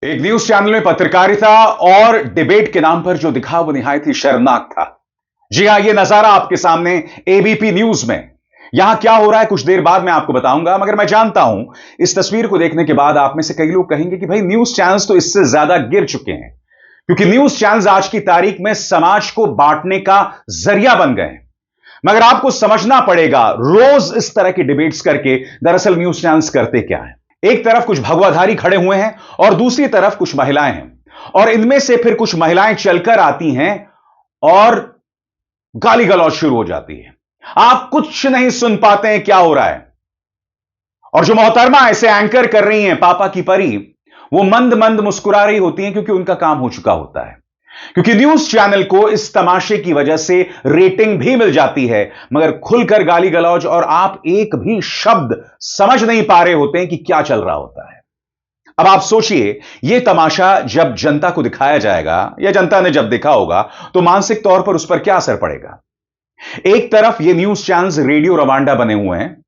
एक news channel में पत्रकारिता और डिबेट के नाम पर जो दिखा वो निहायत ही शर्मनाक था। जी हां, ये नजारा आपके सामने एबीपी न्यूज में। यहां क्या हो रहा है कुछ देर बाद मैं आपको बताऊंगा, मगर मैं जानता हूं इस तस्वीर को देखने के बाद आप में से कई लोग कहेंगे कि भाई न्यूज चैनल्स तो इससे ज्यादा गिर चुके हैं, क्योंकि न्यूज चैनल्स आज की तारीख में समाज को बांटने का जरिया बन गए हैं। मगर आपको समझना पड़ेगा, रोज इस तरह की डिबेट्स करके दरअसल न्यूज चैनल्स करते क्या है। एक तरफ कुछ भगवाधारी खड़े हुए हैं और दूसरी तरफ कुछ महिलाएं हैं, और इनमें से फिर कुछ महिलाएं चलकर आती हैं और गाली गलौज शुरू हो जाती है। आप कुछ नहीं सुन पाते हैं क्या हो रहा है। और जो मोहतरमा ऐसे एंकर कर रही हैं, पापा की परी, वो मंद मंद मुस्कुरा रही होती हैं, क्योंकि उनका काम हो चुका होता है। क्योंकि न्यूज चैनल को इस तमाशे की वजह से रेटिंग भी मिल जाती है, मगर खुलकर गाली गलौज और आप एक भी शब्द समझ नहीं पा रहे होते हैं कि क्या चल रहा होता है। अब आप सोचिए, यह तमाशा जब जनता को दिखाया जाएगा या जनता ने जब देखा होगा तो मानसिक तौर पर उस पर क्या असर पड़ेगा। एक तरफ ये न्यूज चैनल्स रेडियो रवांडा बने हुए हैं,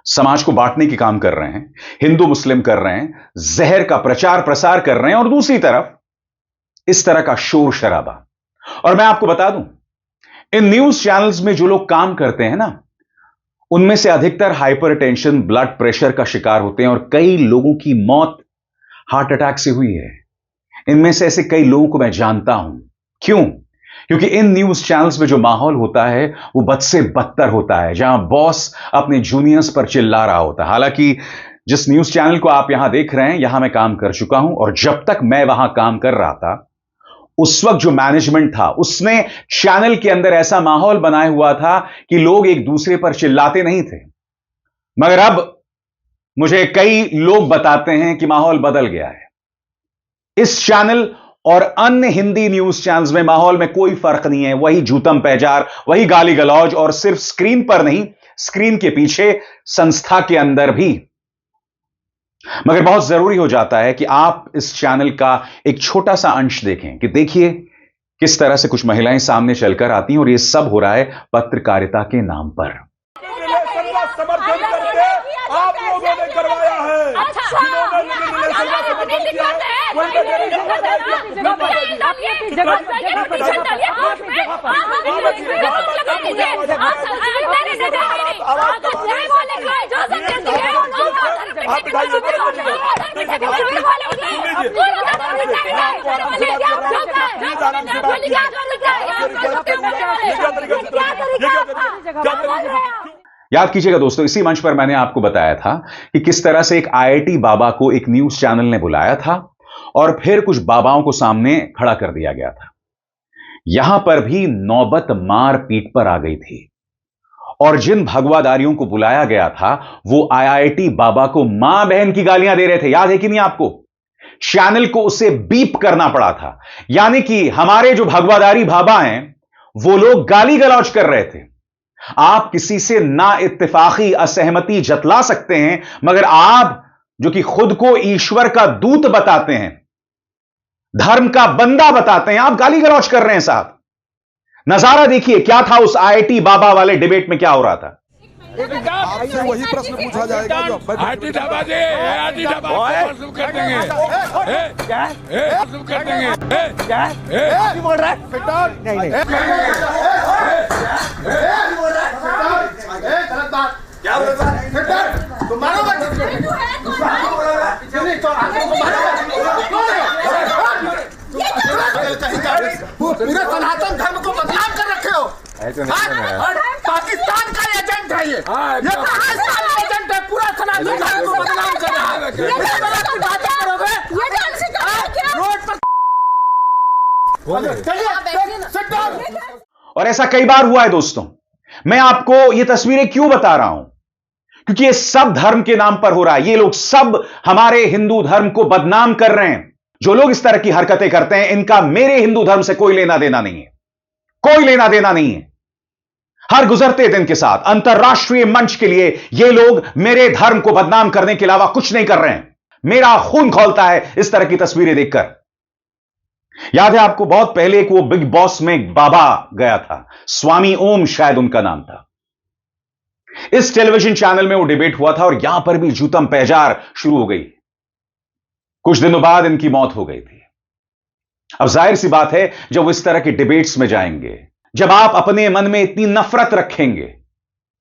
समाज को बांटने की काम कर रहे हैं, हिंदू मुस्लिम कर रहे हैं, जहर का प्रचार प्रसार कर रहे हैं, और दूसरी तरफ इस तरह का शोर शराबा। और मैं आपको बता दूं, इन न्यूज चैनल्स में जो लोग काम करते हैं ना, उनमें से अधिकतर हाइपरटेंशन, ब्लड प्रेशर का शिकार होते हैं, और कई लोगों की मौत हार्ट अटैक से हुई है। इनमें से ऐसे कई लोगों को मैं जानता हूं। क्यों? क्योंकि इन न्यूज चैनल्स में जो माहौल होता है वो बद से बदतर होता है, जहां बॉस अपने जूनियर्स पर चिल्ला रहा होता है। हालांकि जिस न्यूज चैनल को आप यहां देख रहे हैं, यहां मैं काम कर चुका हूं, और जब तक मैं वहां काम कर रहा था, उस वक्त जो मैनेजमेंट था उसने चैनल के अंदर ऐसा माहौल बनाया हुआ था कि लोग एक दूसरे पर चिल्लाते नहीं थे। मगर अब मुझे कई लोग बताते हैं कि माहौल बदल गया है। इस चैनल और अन्य हिंदी न्यूज चैनल्स में माहौल में कोई फर्क नहीं है। वही जूतम पैजार, वही गाली गलौज, और सिर्फ स्क्रीन पर नहीं, स्क्रीन के पीछे, संस्था के अंदर भी। मगर बहुत जरूरी हो जाता है कि आप इस चैनल का एक छोटा सा अंश देखें, कि देखिए किस तरह से कुछ महिलाएं सामने चलकर आती हैं, और यह सब हो रहा है पत्रकारिता के नाम पर। समर्थन करके आप लोगों ने करवाया है। याद कीजिएगा दोस्तों, इसी मंच पर मैंने आपको बताया था कि किस तरह से एक आईआईटी बाबा को एक न्यूज चैनल ने बुलाया था और फिर कुछ बाबाओं को सामने खड़ा कर दिया गया था। यहां पर भी नौबत मार पीट पर आ गई थी, और जिन भगवादारियों को बुलाया गया था वो आईआईटी बाबा को मां बहन की गालियां दे रहे थे। याद है कि नहीं आपको? चैनल को उसे बीप करना पड़ा था। यानी कि हमारे जो भगवादारी बाबा हैं वो लोग गाली गलौज कर रहे थे। आप किसी से ना इत्तेफाकी असहमति जतला सकते हैं, मगर आप जो कि खुद को ईश्वर का दूत बताते हैं, धर्म का बंदा बताते हैं, आप गाली गलौज कर रहे हैं साहब। नजारा देखिए क्या था उस आईआईटी बाबा वाले डिबेट में, क्या हो रहा था। आपसे वही प्रश्न पूछा जाएगा जो आईटी ढाबा जी, आईटी ढाबा शुरू कर देंगे, शुरू कर देंगे। क्या बोल रहा है? नहीं गलत बात। क्या बोल रहा है? तुम मारो पूरे सनातन धर्म को बदनाम कर रखे हो। और पाकिस्तान का एजेंट है ये पाकिस्तान का एजेंट है, पूरा सनातन धर्म को बदनाम कर रहा है। बातें करोगे रोड पर। और ऐसा कई बार हुआ है दोस्तों। मैं आपको ये तस्वीरें क्यों बता रहा हूं? क्योंकि ये सब धर्म के नाम पर हो रहा है। ये लोग सब हमारे हिंदू धर्म को बदनाम कर रहे हैं। जो लोग इस तरह की हरकतें करते हैं, इनका मेरे हिंदू धर्म से कोई लेना देना नहीं है, कोई लेना देना नहीं है। हर गुजरते दिन के साथ अंतरराष्ट्रीय मंच के लिए ये लोग मेरे धर्म को बदनाम करने के अलावा कुछ नहीं कर रहे हैं। मेरा खून खौलता है इस तरह की तस्वीरें देखकर। याद है आपको, बहुत पहले एक वो बिग बॉस में एक बाबा गया था, स्वामी ओम शायद उनका नाम था। इस टेलीविजन चैनल में वो डिबेट हुआ था और यहां पर भी जूतम पैजार शुरू हो गई। कुछ दिनों बाद इनकी मौत हो गई थी। अब जाहिर सी बात है, जब वो इस तरह के डिबेट्स में जाएंगे, जब आप अपने मन में इतनी नफरत रखेंगे,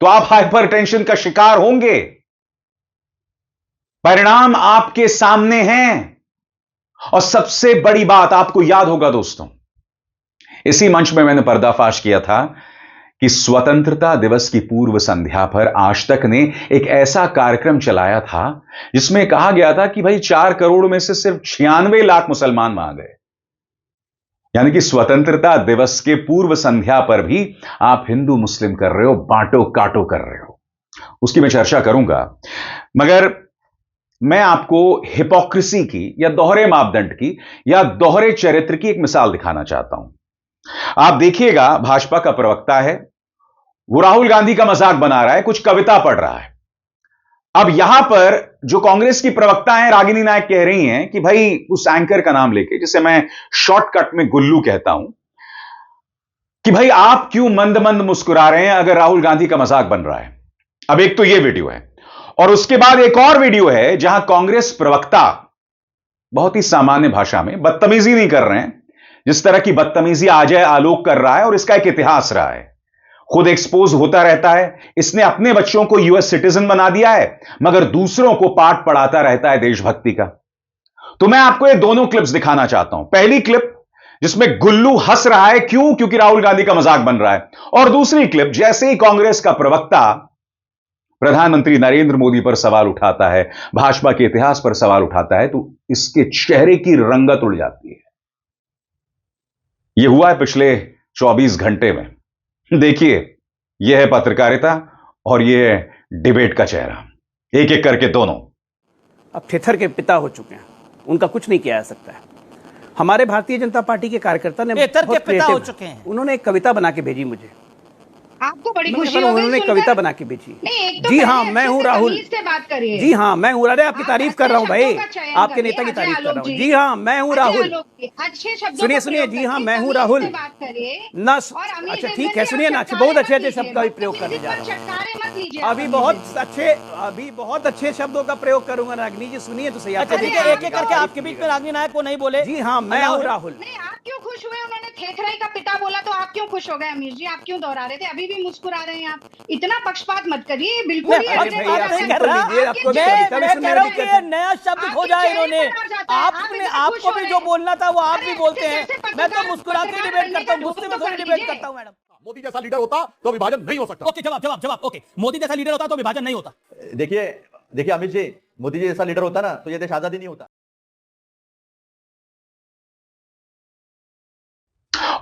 तो आप हाइपरटेंशन का शिकार होंगे। परिणाम आपके सामने हैं। और सबसे बड़ी बात आपको याद होगा दोस्तों, इसी मंच में मैंने पर्दाफाश किया था कि स्वतंत्रता दिवस की पूर्व संध्या पर आज तक ने एक ऐसा कार्यक्रम चलाया था जिसमें कहा गया था कि भाई 4 करोड़ में से सिर्फ 96 लाख मुसलमान वहां गए। यानी कि स्वतंत्रता दिवस के पूर्व संध्या पर भी आप हिंदू मुस्लिम कर रहे हो, बांटो काटो कर रहे हो। उसकी मैं चर्चा करूंगा, मगर मैं आपको हिपोक्रेसी की या दोहरे मापदंड की या दोहरे चरित्र की एक मिसाल दिखाना चाहता हूं। आप देखिएगा, भाजपा का प्रवक्ता है, वो राहुल गांधी का मजाक बना रहा है, कुछ कविता पढ़ रहा है। अब यहां पर जो कांग्रेस की प्रवक्ता हैं रागिनी नायक कह रही हैं कि भाई उस एंकर का नाम लेके, जिसे मैं शॉर्टकट में गुल्लू कहता हूं, कि भाई आप क्यों मंद मंद मुस्कुरा रहे हैं अगर राहुल गांधी का मजाक बन रहा है। अब एक तो यह वीडियो है, और उसके बाद एक और वीडियो है जहां कांग्रेस प्रवक्ता बहुत ही सामान्य भाषा में बदतमीजी नहीं कर रहे हैं, जिस तरह की बदतमीजी अजय आलोक कर रहा है, और इसका एक इतिहास रहा है, खुद एक्सपोज होता रहता है। इसने अपने बच्चों को यूएस सिटीजन बना दिया है, मगर दूसरों को पाठ पढ़ाता रहता है देशभक्ति का। तो मैं आपको ये दोनों क्लिप्स दिखाना चाहता हूं। पहली क्लिप जिसमें गुल्लू हंस रहा है, क्यों? क्योंकि राहुल गांधी का मजाक बन रहा है। और दूसरी क्लिप जैसे ही कांग्रेस का प्रवक्ता प्रधानमंत्री नरेंद्र मोदी पर सवाल उठाता है, भाजपा के इतिहास पर सवाल उठाता है, तो इसके चेहरे की रंगत उड़ जाती है। यह हुआ है पिछले 24 घंटे में। देखिए, यह है पत्रकारिता और यह है डिबेट का चेहरा, एक एक करके दोनों। अब थेथर के पिता हो चुके हैं, उनका कुछ नहीं किया जा सकता है। हमारे भारतीय जनता पार्टी के कार्यकर्ता ने थेथर के पिता हो चुके हैं, उन्होंने एक कविता बना के भेजी मुझे। आपको बड़ी खुशी हो गई उन्होंने कविता बना के भेजी। तो जी हाँ, मैं हूँ राहुल से बात करिए। जी हाँ, मैं हूँ, अरे आपकी तारीफ कर रहा हूँ भाई, आपके नेता की तारीफ कर रहा हूँ। जी हाँ, मैं हूँ राहुल। अच्छे शब्दों सुनिए सुनिए, जी हाँ, मैं हूँ राहुल ना। अच्छा ठीक है, सुनिए ना, बहुत अच्छे अच्छे शब्द का प्रयोग करने जा रहा हूँ। अभी बहुत अच्छे शब्दों का प्रयोग करूंगा। रागिनी जी सुनिए तो सही। अच्छा ठीक है, एक एक करके आपके बीच में रागिनी नायक को नहीं बोले। जी हाँ, मैं हूँ राहुल। आप क्यों खुश हुए? उन्होंने थेथराई का पिता बोला तो आप क्यों खुश हो गए? अमीर जी, आप क्यों दोहरा रहे थे? अभी भी मुस्कुरा रहे हैं आप। इतना पक्षपात मत करिए, बिल्कुल ही नया शब्द हो जाए इन्होंने। आपको भी जो बोलना था वो आप भी बोलते हैं। मैं तो मुस्कुरा के डिबेट करता हूँ, गुस्से में थोड़ी डिबेट करता हूँ। मैडम, मोदी जैसा लीडर होता तो विभाजन नहीं हो सकता। ओके, जवाब। ओके, मोदी जैसा लीडर होता तो विभाजन नहीं होता। देखिए अमित जी, मोदी जी जैसा लीडर होता ना तो ये देश आजादी नहीं होता।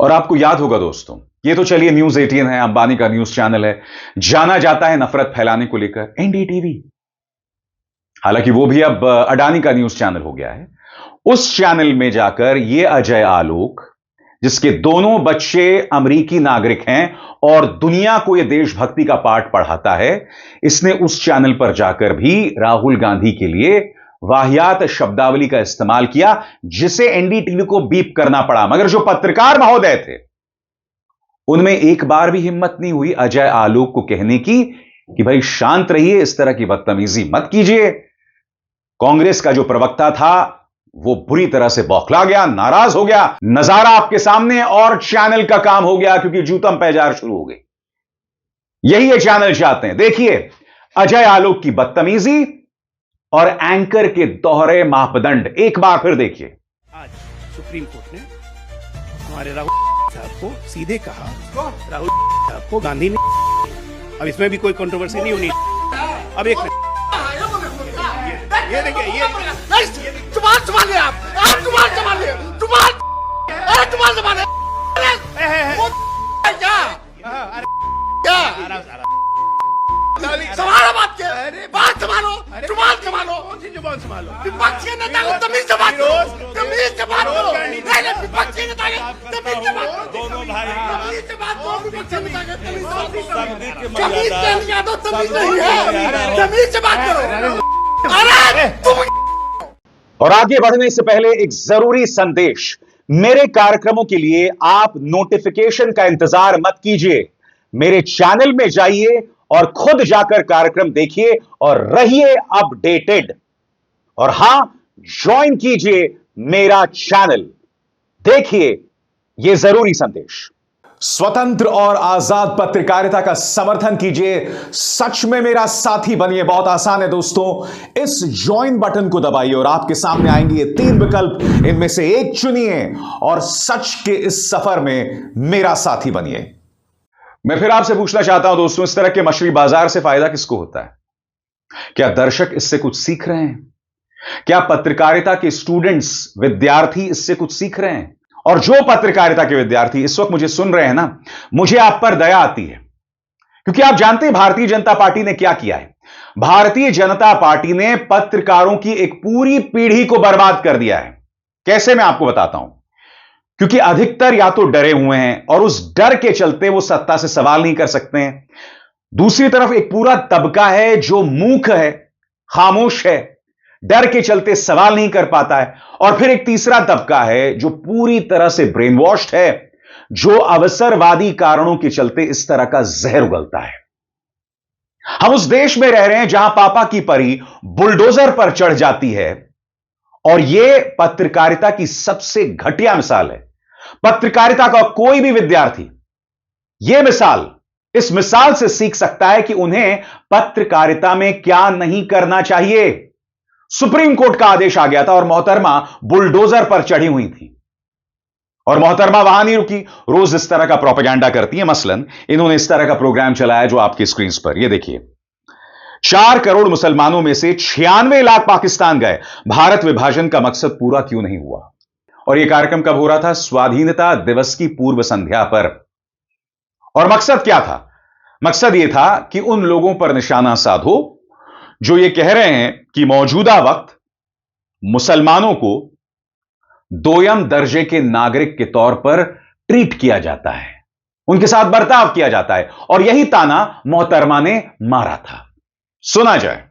और आपको याद होगा दोस्तों, ये तो चलिए न्यूज 18 है, अंबानी का न्यूज चैनल है, जाना जाता है नफरत फैलाने को लेकर, एनडीटीवी। हालांकि वो भी अब अडानी का न्यूज चैनल हो गया है। उस चैनल में जाकर ये अजय आलोक, जिसके दोनों बच्चे अमेरिकी नागरिक हैं और दुनिया को यह देशभक्ति का पाठ पढ़ाता है, इसने उस चैनल पर जाकर भी राहुल गांधी के लिए वाहियात शब्दावली का इस्तेमाल किया, जिसे एनडीटीवी को बीप करना पड़ा। मगर जो पत्रकार महोदय थे, उनमें एक बार भी हिम्मत नहीं हुई अजय आलोक को कहने की कि भाई शांत रहिए, इस तरह की बदतमीजी मत कीजिए। कांग्रेस का जो प्रवक्ता था वो बुरी तरह से बौखला गया, नाराज हो गया। नजारा आपके सामने, और चैनल का काम हो गया क्योंकि जूतम पैजार शुरू हो गई। यही ये चैनल चाहते हैं। देखिए अजय आलोक की बदतमीजी और एंकर के दोहरे मापदंड एक बार फिर देखिए। आज सुप्रीम कोर्ट ने हमारे राहुल साहब को सीधे कहा, राहुल साहब को गांधी ने, अब इसमें भी कोई कंट्रोवर्सी नहीं होनी। अब एक ये देखिए, ये जुबान संभालिए, आप जुबान संभालिए, जुबान संभालिए। संभालो बात संभालो, जुबान संभालो। विपक्ष के नेता को तमीज से बात करो, तमीज से बात करो। विपक्ष के नेता तमीज से बात करो, दोनों भाई तमीज से बात करो। विपक्ष के नेता तमीज नहीं है, तमीज से बात करो। अरे तुम। और आगे बढ़ने से पहले एक जरूरी संदेश, मेरे कार्यक्रमों के लिए आप नोटिफिकेशन का इंतजार मत कीजिए। मेरे चैनल में जाइए और खुद जाकर कार्यक्रम देखिए और रहिए अपडेटेड। और हां, ज्वाइन कीजिए मेरा चैनल, देखिए यह जरूरी संदेश। स्वतंत्र और आजाद पत्रकारिता का समर्थन कीजिए, सच में मेरा साथी बनिए। बहुत आसान है दोस्तों, इस ज्वाइन बटन को दबाइए और आपके सामने आएंगे ये 3 विकल्प, इनमें से एक चुनिए और सच के इस सफर में मेरा साथी बनिए। मैं फिर आपसे पूछना चाहता हूं दोस्तों, इस तरह के मछली बाजार से फायदा किसको होता है? क्या दर्शक इससे कुछ सीख रहे हैं? क्या पत्रकारिता के स्टूडेंट्स, विद्यार्थी इससे कुछ सीख रहे हैं? और जो पत्रकारिता के विद्यार्थी इस वक्त मुझे सुन रहे हैं ना, मुझे आप पर दया आती है, क्योंकि आप जानते हैं भारतीय जनता पार्टी ने क्या किया है। भारतीय जनता पार्टी ने पत्रकारों की एक पूरी पीढ़ी को बर्बाद कर दिया है। कैसे, मैं आपको बताता हूं। क्योंकि अधिकतर या तो डरे हुए हैं और उस डर के चलते वो सत्ता से सवाल नहीं कर सकते हैं। दूसरी तरफ एक पूरा तबका है जो मूक है, खामोश है, डर के चलते सवाल नहीं कर पाता है। और फिर एक तीसरा तबका है जो पूरी तरह से ब्रेन वॉश्ड है, जो अवसरवादी कारणों के चलते इस तरह का जहर उगलता है। हम उस देश में रह रहे हैं जहां पापा की परी बुलडोजर पर चढ़ जाती है, और यह पत्रकारिता की सबसे घटिया मिसाल है। पत्रकारिता का कोई भी विद्यार्थी इस मिसाल से सीख सकता है कि उन्हें पत्रकारिता में क्या नहीं करना चाहिए। सुप्रीम कोर्ट का आदेश आ गया था और मोहतरमा बुलडोजर पर चढ़ी हुई थी, और मोहतरमा वहां नहीं रुकी, रोज इस तरह का प्रोपेगेंडा करती है। मसलन इन्होंने इस तरह का प्रोग्राम चलाया जो आपकी स्क्रीन पर ये देखिए। 4 करोड़ मुसलमानों में से 96 लाख पाकिस्तान गए, भारत विभाजन का मकसद पूरा क्यों नहीं हुआ? और यह कार्यक्रम कब हो रहा था? स्वाधीनता दिवस की पूर्व संध्या पर। और मकसद क्या था? मकसद यह था कि उन लोगों पर निशाना साधो जो ये कह रहे हैं कि मौजूदा वक्त मुसलमानों को दोयम दर्जे के नागरिक के तौर पर ट्रीट किया जाता है, उनके साथ बर्ताव किया जाता है, और यही ताना मोहतरमा ने मारा था। सुना जाए।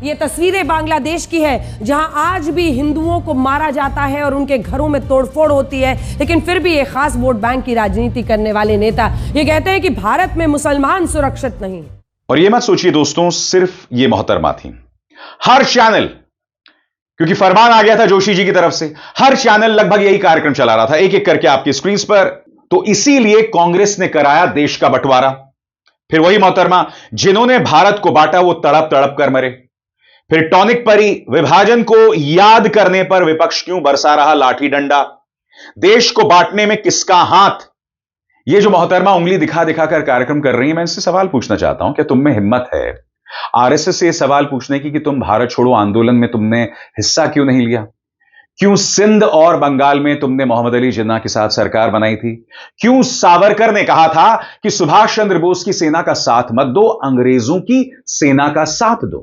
ये तस्वीरें बांग्लादेश की है, जहां आज भी हिंदुओं को मारा जाता है और उनके घरों में तोड़फोड़ होती है, लेकिन फिर भी एक खास वोट बैंक की राजनीति करने वाले नेता ये कहते हैं कि भारत में मुसलमान सुरक्षित नहीं। और ये मत सोचिए दोस्तों सिर्फ ये मोहतरमा थी, हर चैनल, क्योंकि फरमान आ गया था जोशी जी की तरफ से, हर चैनल लगभग यही कार्यक्रम चला रहा था, एक एक करके आपकी स्क्रीन पर। तो इसीलिए कांग्रेस ने कराया देश का बंटवारा। फिर वही मोहतरमा जिन्होंने भारत को बांटा वो तड़प तड़प कर मरे। फिर टॉनिक परी विभाजन को याद करने पर विपक्ष क्यों बरसा रहा लाठी डंडा? देश को बांटने में किसका हाथ? ये जो मोहतरमा उंगली दिखा दिखा कर कार्यक्रम कर रही है, मैं इनसे सवाल पूछना चाहता हूं, क्या तुम में हिम्मत है आरएसएस से सवाल पूछने की कि तुम भारत छोड़ो आंदोलन में तुमने हिस्सा क्यों नहीं लिया? क्यों सिंध और बंगाल में तुमने मोहम्मद अली जिन्ना के साथ सरकार बनाई थी? क्यों सावरकर ने कहा था कि सुभाष चंद्र बोस की सेना का साथ मत दो, अंग्रेजों की सेना का साथ दो?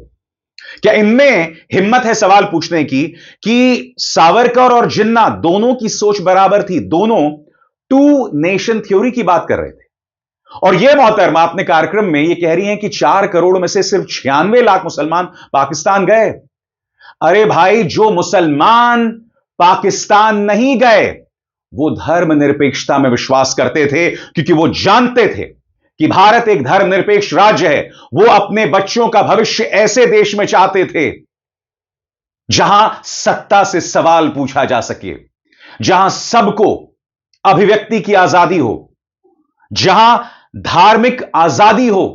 क्या इनमें हिम्मत है सवाल पूछने की कि सावरकर और जिन्ना दोनों की सोच बराबर थी, दोनों 2 नेशन थ्योरी की बात कर रहे थे? और यह मोहतरमा अपने कार्यक्रम में यह कह रही हैं कि 4 करोड़ में से सिर्फ 96 लाख मुसलमान पाकिस्तान गए। अरे भाई, जो मुसलमान पाकिस्तान नहीं गए वो धर्मनिरपेक्षता में विश्वास करते थे, क्योंकि वो जानते थे कि भारत एक धर्मनिरपेक्ष राज्य है। वो अपने बच्चों का भविष्य ऐसे देश में चाहते थे जहां सत्ता से सवाल पूछा जा सके, जहां सबको अभिव्यक्ति की आजादी हो, जहां धार्मिक आजादी हो।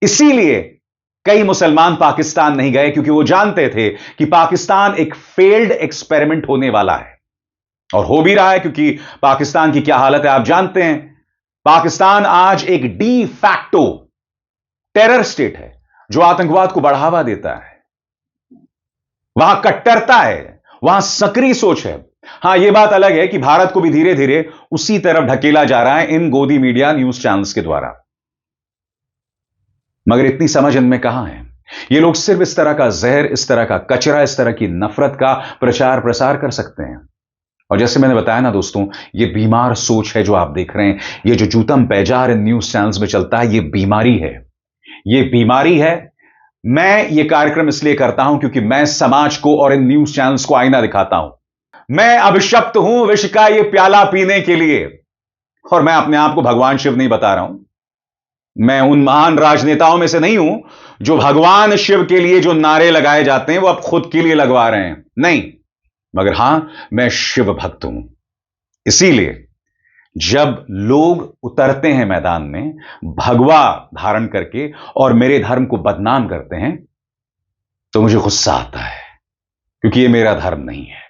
इसीलिए कई मुसलमान पाकिस्तान नहीं गए, क्योंकि वो जानते थे कि पाकिस्तान एक फेल्ड एक्सपेरिमेंट होने वाला है, और हो भी रहा है। क्योंकि पाकिस्तान की क्या हालत है आप जानते हैं। पाकिस्तान आज एक डी फैक्टो टेरर स्टेट है जो आतंकवाद को बढ़ावा देता है। वहां कट्टरता है, वहां सक्रिय सोच है। हां, यह बात अलग है कि भारत को भी धीरे धीरे उसी तरफ ढकेला जा रहा है इन गोदी मीडिया न्यूज चैनल्स के द्वारा। मगर इतनी समझ इनमें कहां है? ये लोग सिर्फ इस तरह का जहर, इस तरह का कचरा, इस तरह की नफरत का प्रचार प्रसार कर सकते हैं। और जैसे मैंने बताया ना दोस्तों, ये बीमार सोच है जो आप देख रहे हैं। ये जो जूतम पैजार इन न्यूज चैनल्स में चलता है, ये बीमारी है, ये बीमारी है। मैं ये कार्यक्रम इसलिए करता हूं क्योंकि मैं समाज को और इन न्यूज चैनल्स को आईना दिखाता हूं। मैं अभिशप्त हूं विष का ये प्याला पीने के लिए, और मैं अपने आप को भगवान शिव नहीं बता रहा हूं। मैं उन महान राजनेताओं में से नहीं हूं जो भगवान शिव के लिए जो नारे लगाए जाते हैं वो अब खुद के लिए लगवा रहे हैं, नहीं। मगर हां, मैं शिव भक्त हूं। इसीलिए जब लोग उतरते हैं मैदान में भगवा धारण करके और मेरे धर्म को बदनाम करते हैं तो मुझे गुस्सा आता है, क्योंकि यह मेरा धर्म नहीं है,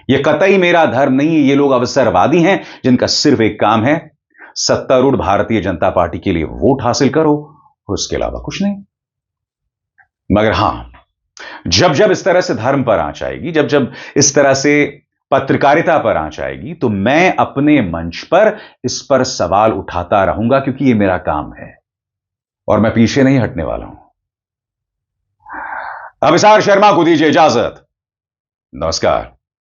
यह कतई मेरा धर्म नहीं है। ये लोग अवसरवादी हैं जिनका सिर्फ एक काम है, सत्तारूढ़ भारतीय जनता पार्टी के लिए वोट हासिल करो, उसके अलावा कुछ नहीं। मगर हां, जब जब इस तरह से धर्म पर आंच आएगी, जब जब इस तरह से पत्रकारिता पर आंच आएगी, तो मैं अपने मंच पर इस पर सवाल उठाता रहूंगा, क्योंकि यह मेरा काम है और मैं पीछे नहीं हटने वाला हूं। अभिसार शर्मा को दीजिए इजाजत। नमस्कार।